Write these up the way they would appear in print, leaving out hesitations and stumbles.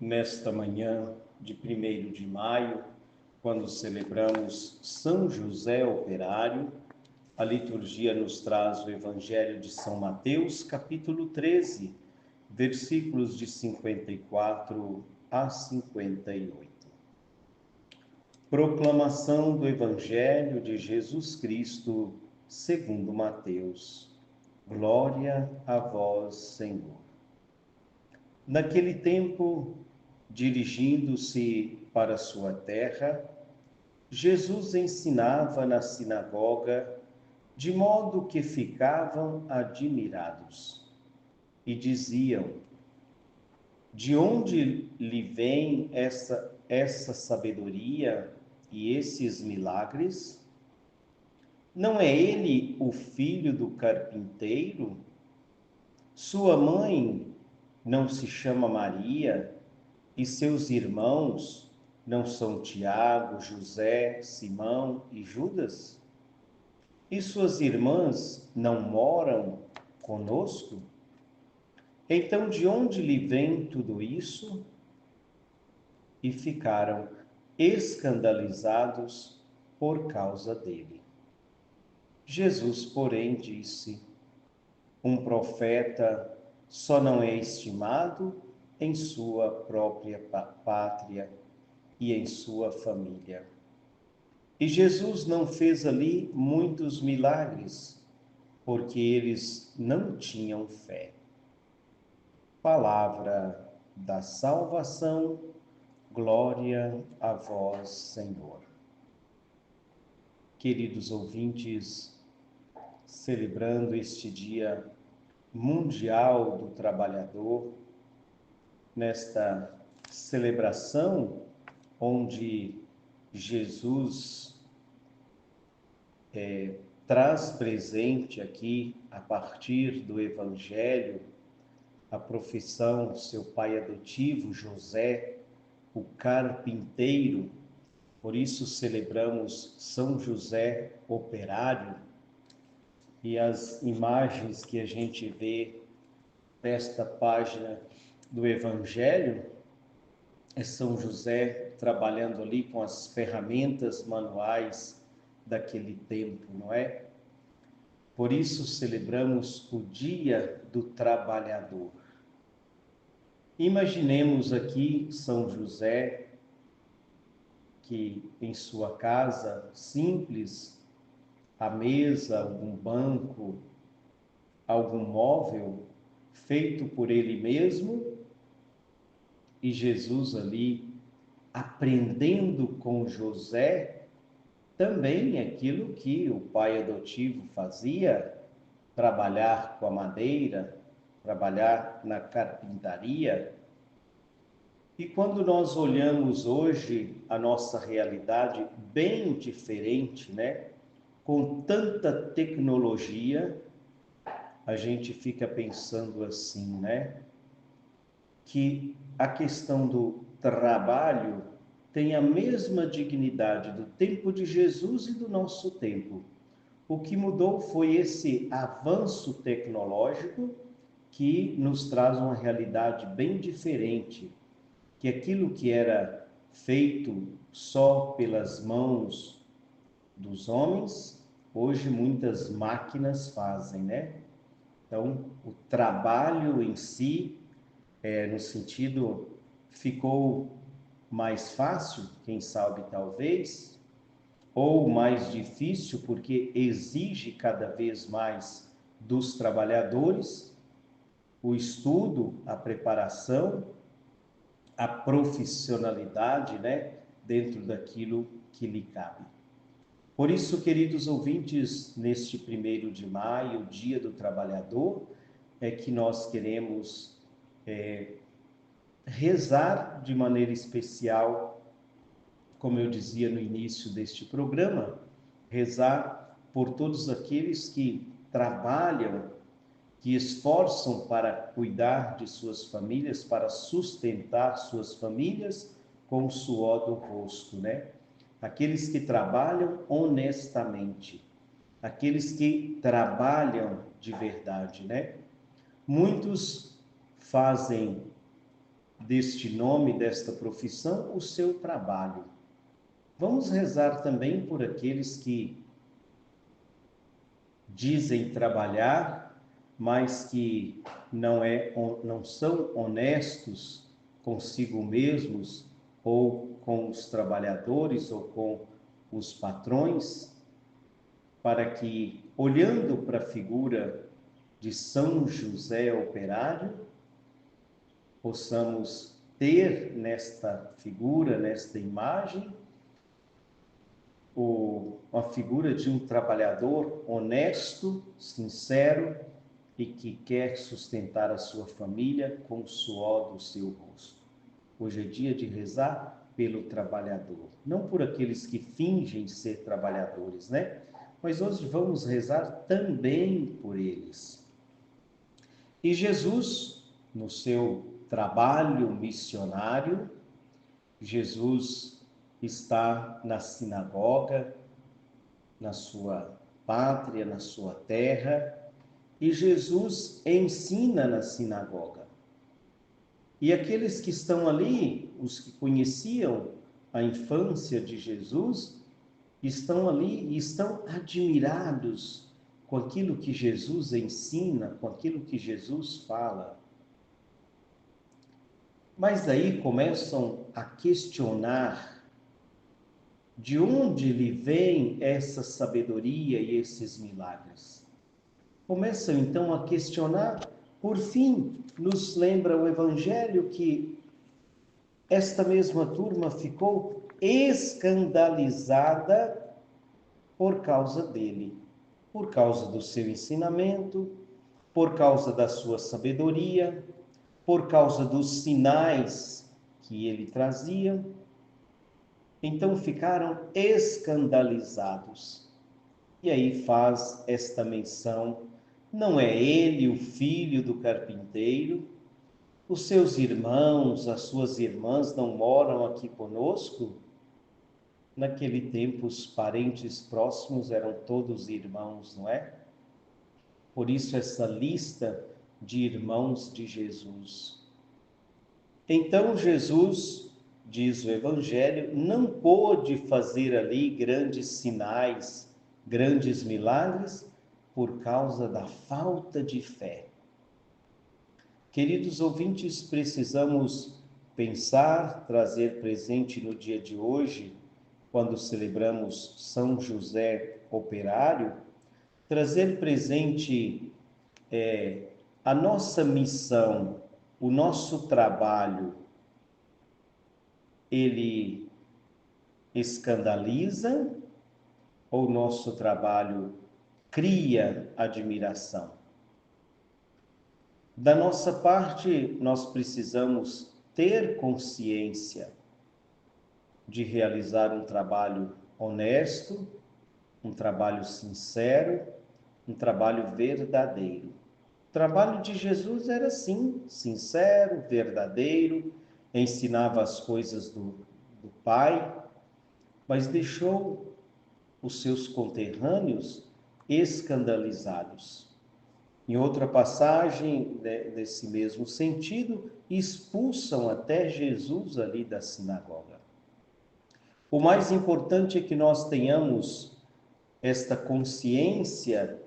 nesta manhã de 1º de maio, quando celebramos São José Operário. A liturgia nos traz o Evangelho de São Mateus, capítulo 13, versículos de 54 a 58. Proclamação do Evangelho de Jesus Cristo, segundo Mateus. Glória a vós, Senhor. Naquele tempo, dirigindo-se para sua terra, Jesus ensinava na sinagoga, de modo que ficavam admirados e diziam: de onde lhe vem essa sabedoria e esses milagres? Não é ele o filho do carpinteiro? Sua mãe não se chama Maria e seus irmãos não são Tiago, José, Simão e Judas? E suas irmãs não moram conosco? Então, de onde lhe vem tudo isso? E ficaram escandalizados por causa dele. Jesus, porém, disse: um profeta só não é estimado em sua própria pátria e em sua família. E Jesus não fez ali muitos milagres, porque eles não tinham fé. Palavra da salvação, glória a vós, Senhor. Queridos ouvintes, celebrando este Dia Mundial do Trabalhador, nesta celebração onde Jesus traz presente aqui, a partir do Evangelho, a profissão do seu pai adotivo, José, o carpinteiro. Por isso celebramos São José Operário. E as imagens que a gente vê nesta página do Evangelho é São José trabalhando ali com as ferramentas manuais daquele tempo, não é? Por isso celebramos o Dia do Trabalhador. Imaginemos aqui São José, que em sua casa simples, a mesa, algum banco, algum móvel feito por ele mesmo, e Jesus ali aprendendo com José também aquilo que o pai adotivo fazia, trabalhar com a madeira, trabalhar na carpintaria. E quando nós olhamos hoje a nossa realidade bem diferente, né? Com tanta tecnologia, a gente fica pensando assim, né? Que a questão do trabalho tem a mesma dignidade do tempo de Jesus e do nosso tempo. O que mudou foi esse avanço tecnológico que nos traz uma realidade bem diferente, que aquilo que era feito só pelas mãos dos homens, hoje muitas máquinas fazem, né? Então, o trabalho em si, no sentido, ficou mais fácil, quem sabe talvez, ou mais difícil, porque exige cada vez mais dos trabalhadores o estudo, a preparação, a profissionalidade, né, dentro daquilo que lhe cabe. Por isso, queridos ouvintes, neste 1º de maio, Dia do Trabalhador, é que nós queremos rezar de maneira especial, como eu dizia no início deste programa, rezar por todos aqueles que trabalham, que esforçam para cuidar de suas famílias, para sustentar suas famílias com o suor do rosto, né? Aqueles que trabalham honestamente, aqueles que trabalham de verdade, né? Muitos fazem deste nome, desta profissão, o seu trabalho. Vamos rezar também por aqueles que dizem trabalhar, mas que não são honestos consigo mesmos, ou com os trabalhadores, ou com os patrões, para que, olhando para a figura de São José operário, possamos ter nesta figura, nesta imagem, a figura de um trabalhador honesto, sincero e que quer sustentar a sua família com o suor do seu rosto. Hoje é dia de rezar pelo trabalhador, não por aqueles que fingem ser trabalhadores, né? Mas hoje vamos rezar também por eles. E Jesus, no seu trabalho missionário, Jesus está na sinagoga, na sua pátria, na sua terra, e Jesus ensina na sinagoga. E aqueles que estão ali, os que conheciam a infância de Jesus, estão ali e estão admirados com aquilo que Jesus ensina, com aquilo que Jesus fala. Mas daí começam a questionar de onde lhe vem essa sabedoria e esses milagres. Começam então a questionar, por fim, nos lembra o Evangelho que esta mesma turma ficou escandalizada por causa dele, por causa do seu ensinamento, por causa da sua sabedoria, por causa dos sinais que ele trazia. Então ficaram escandalizados. E aí faz esta menção: não é ele o filho do carpinteiro? Os seus irmãos, as suas irmãs não moram aqui conosco? Naquele tempo, os parentes próximos eram todos irmãos, não é? Por isso, essa lista de irmãos de Jesus. Então, Jesus, diz o Evangelho, não pôde fazer ali grandes sinais, grandes milagres, por causa da falta de fé. Queridos ouvintes, precisamos pensar, trazer presente no dia de hoje, quando celebramos São José Operário, trazer presente a nossa missão, o nosso trabalho. Ele escandaliza ou o nosso trabalho cria admiração? Da nossa parte, nós precisamos ter consciência de realizar um trabalho honesto, um trabalho sincero, um trabalho verdadeiro. O trabalho de Jesus era assim, sincero, verdadeiro, ensinava as coisas do Pai, mas deixou os seus conterrâneos escandalizados. Em outra passagem desse mesmo sentido, expulsam até Jesus ali da sinagoga. O mais importante é que nós tenhamos esta consciência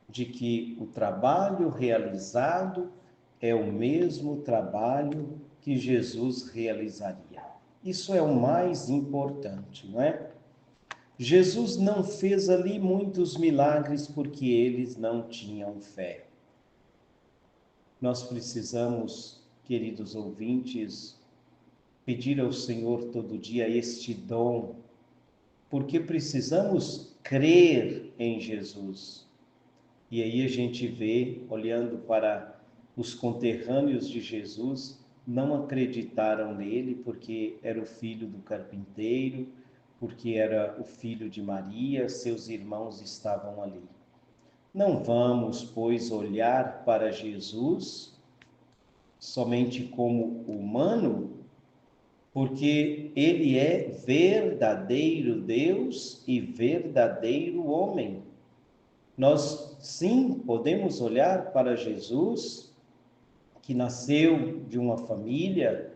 de que o trabalho realizado é o mesmo trabalho que Jesus realizaria. Isso é o mais importante, não é? Jesus não fez ali muitos milagres porque eles não tinham fé. Nós precisamos, queridos ouvintes, pedir ao Senhor todo dia este dom, porque precisamos crer em Jesus. E aí a gente vê, olhando para os conterrâneos de Jesus, não acreditaram nele porque era o filho do carpinteiro, porque era o filho de Maria, seus irmãos estavam ali. Não vamos, pois, olhar para Jesus somente como humano, porque ele é verdadeiro Deus e verdadeiro homem. Nós, sim, podemos olhar para Jesus, que nasceu de uma família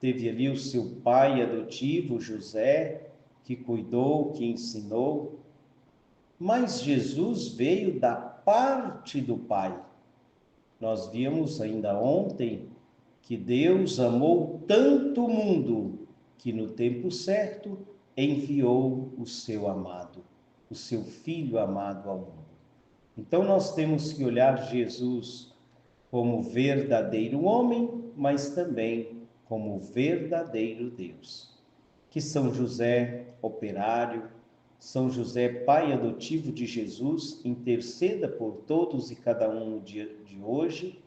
teve ali o seu pai adotivo, José, que cuidou, que ensinou, mas Jesus veio da parte do Pai. Nós vimos ainda ontem que Deus amou tanto o mundo que no tempo certo enviou o seu amado, o seu Filho amado ao mundo. Então nós temos que olhar Jesus como verdadeiro homem, mas também como verdadeiro Deus. Que São José, operário, São José, pai adotivo de Jesus, interceda por todos e cada um no dia de hoje,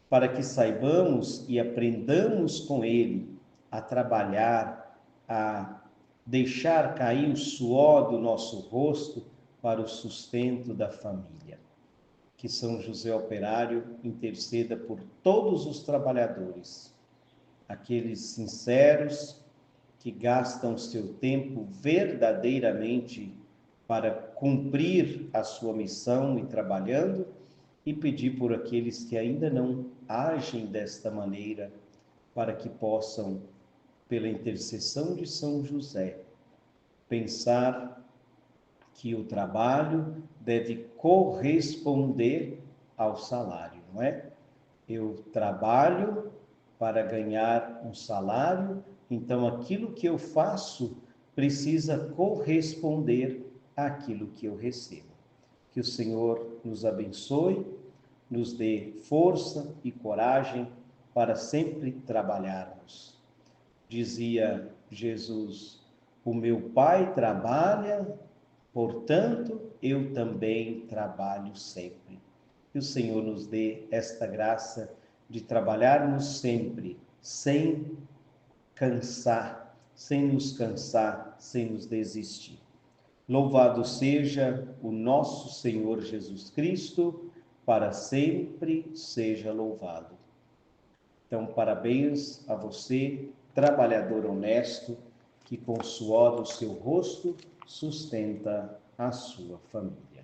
para que saibamos e aprendamos com ele a trabalhar, a deixar cair o suor do nosso rosto para o sustento da família. Que São José Operário interceda por todos os trabalhadores, aqueles sinceros que gastam seu tempo verdadeiramente para cumprir a sua missão e trabalhando, e pedir por aqueles que ainda não agem desta maneira, para que possam, pela intercessão de São José, pensar que o trabalho deve corresponder ao salário, não é? Eu trabalho para ganhar um salário, então aquilo que eu faço precisa corresponder àquilo que eu recebo. Que o Senhor nos abençoe, nos dê força e coragem para sempre trabalharmos. Dizia Jesus: o meu Pai trabalha, portanto, eu também trabalho sempre. Que o Senhor nos dê esta graça de trabalharmos sempre, sem cansar, sem nos cansar, sem nos desistir. Louvado seja o nosso Senhor Jesus Cristo, para sempre seja louvado. Então, parabéns a você, trabalhador honesto, que com o suor do seu rosto sustenta a sua família.